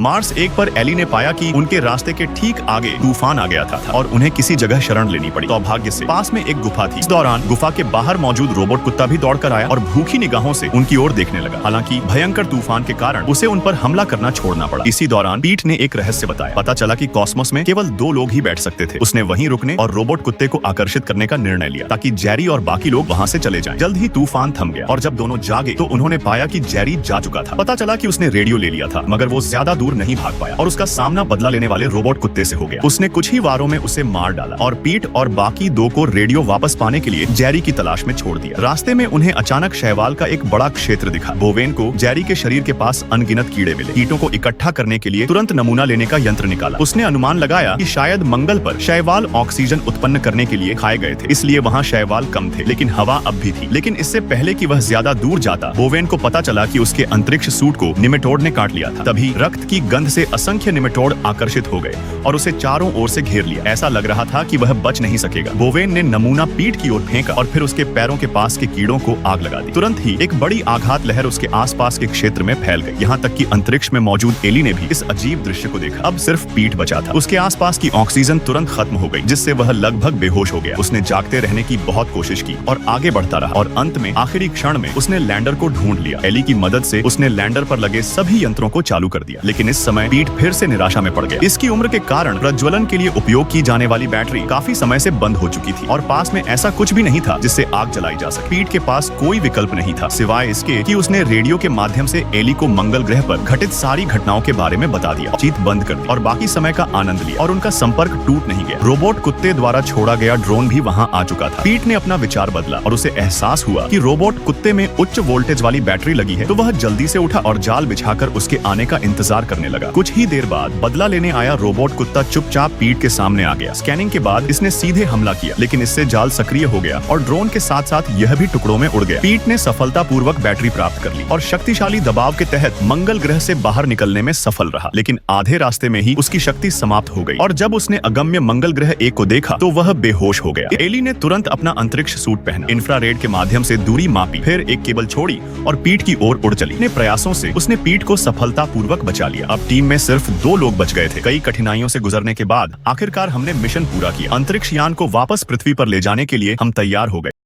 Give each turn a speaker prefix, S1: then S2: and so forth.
S1: Mars 1 पर Eli ने पाया कि उनके रास्ते के ठीक आगे तूफान आ गया था और उन्हें किसी जगह शरण लेनी पड़ी। सौभाग्य से पास में एक गुफा थी। इस दौरान गुफा के बाहर मौजूद रोबोट कुत्ता भी दौड़कर आया और भूखी निगाहों से उनकी ओर देखने लगा। हालांकि भयंकर तूफान के कारण उसे उन पर हमला करना छोड़ना पड़ा। इसी दौरान पीट ने एक रहस्य बताया। पता चला कि कॉस्मोस में केवल 2 लोग ही बैठ सकते थे। उसने वहीं रुकने और रोबोट कुत्ते को आकर्षित करने का निर्णय लिया ताकि जेरी और बाकी लोग वहां से चले जाएं। जल्द ही तूफान थम गया और जब दोनों जागे तो उन्होंने पाया कि जेरी जा चुका था। पता चला कि उसने रेडियो ले लिया था, मगर वो ज्यादा दूर नहीं भाग पाया और उसका सामना बदला लेने वाले रोबोट कुत्ते से हो गया। उसने कुछ ही वारों में उसे मार डाला और पीट और बाकी 2 को रेडियो वापस पाने के लिए जेरी की तलाश में छोड़ दिया। रास्ते में उन्हें अचानक शैवाल का एक बड़ा क्षेत्र दिखा। बोवेन को जेरी के शरीर के पास अनगिनत कीड़े मिले। कीटों को इकट्ठा करने के लिए तुरंत नमूना लेने का यंत्र निकाला। उसने अनुमान लगाया कि शायद मंगल पर शैवाल ऑक्सीजन उत्पन्न करने के लिए खाए गए थे, इसलिए वहाँ शैवाल कम थे, लेकिन हवा अब भी थी। लेकिन इससे पहले कि वह ज्यादा दूर जाता, बोवेन को पता चला कि उसके अंतरिक्ष सूट को निमेटोड ने काट लिया था। तभी रक्त की गंध से असंख्य निमेटोड आकर्षित हो गए और उसे चारों ओर से घेर लिया। ऐसा लग रहा था कि वह बच नहीं सकेगा। बोवेन ने नमूना पीठ की ओर फेंका और फिर उसके पैरों के पास के कीड़ों को आग लगा दी। तुरंत ही एक बड़ी आघात लहर उसके आसपास के क्षेत्र में फैल गई। यहाँ तक कि अंतरिक्ष में मौजूद एली ने भी इस अजीब दृश्य को देखा। अब सिर्फ पीठ बचा था। उसके आसपास की ऑक्सीजन तुरंत खत्म हो गई, जिससे वह लगभग बेहोश हो गया। उसने जागते रहने की बहुत कोशिश की और आगे बढ़ता रहा और अंत में आखिरी क्षण में उसने लैंडर को ढूंढ लिया। एली की मदद से उसने लैंडर पर लगे सभी यंत्रों को चालू कर दिया, लेकिन इस समय पीट फिर से निराशा में पड़ गया। इसकी उम्र के कारण प्रज्वलन के लिए उपयोग की जाने वाली बैटरी काफी समय से बंद हो चुकी थी और पास में ऐसा कुछ भी नहीं था जिससे आग जलाई जा सके। पीट के पास कोई विकल्प नहीं था सिवाय इसके कि उसने रेडियो के माध्यम से एली को मंगल ग्रह पर घटित सारी घटनाओं के बारे में बता दिया। चीत बंद कर दी और बाकी समय का आनंद लिया और उनका संपर्क टूट नहीं गया। रोबोट कुत्ते द्वारा छोड़ा गया ड्रोन भी वहाँ आ चुका था। पीट ने अपना विचार बदला और उसे एहसास हुआ कि रोबोट कुत्ते में उच्च वोल्टेज वाली बैटरी लगी है, तो वह जल्दी से उठा और जाल बिछाकर उसके आने का इंतजार करने लगा। कुछ ही देर बाद बदला लेने आया रोबोट कुत्ता चुपचाप पीट के सामने आ गया। स्कैनिंग के बाद इसने सीधे हमला किया, लेकिन इससे जाल सक्रिय हो गया और ड्रोन के साथ साथ यह भी टुकड़ों में उड़ गया। पीट ने सफलतापूर्वक बैटरी प्राप्त कर ली और शक्तिशाली दबाव के तहत मंगल ग्रह से बाहर निकलने में सफल रहा, लेकिन आधे रास्ते में ही उसकी शक्ति समाप्त हो गई और जब उसने अगम्य मंगल ग्रह 1 को देखा तो वह बेहोश हो गया। एली ने तुरंत अपना अंतरिक्ष सूट पहना, इंफ्रारेड के माध्यम से दूरी मापी, फिर एक केबल छोड़ी और पीठ की ओर उड़ चली। अपने प्रयासों से उसने पीठ को सफलतापूर्वक बचा लिया। अब टीम में सिर्फ 2 लोग बच गए थे। कई कठिनाइयों से गुजरने के बाद आखिरकार हमने मिशन पूरा किया। अंतरिक्ष यान को वापस पृथ्वी पर ले जाने के लिए हम तैयार हो गए।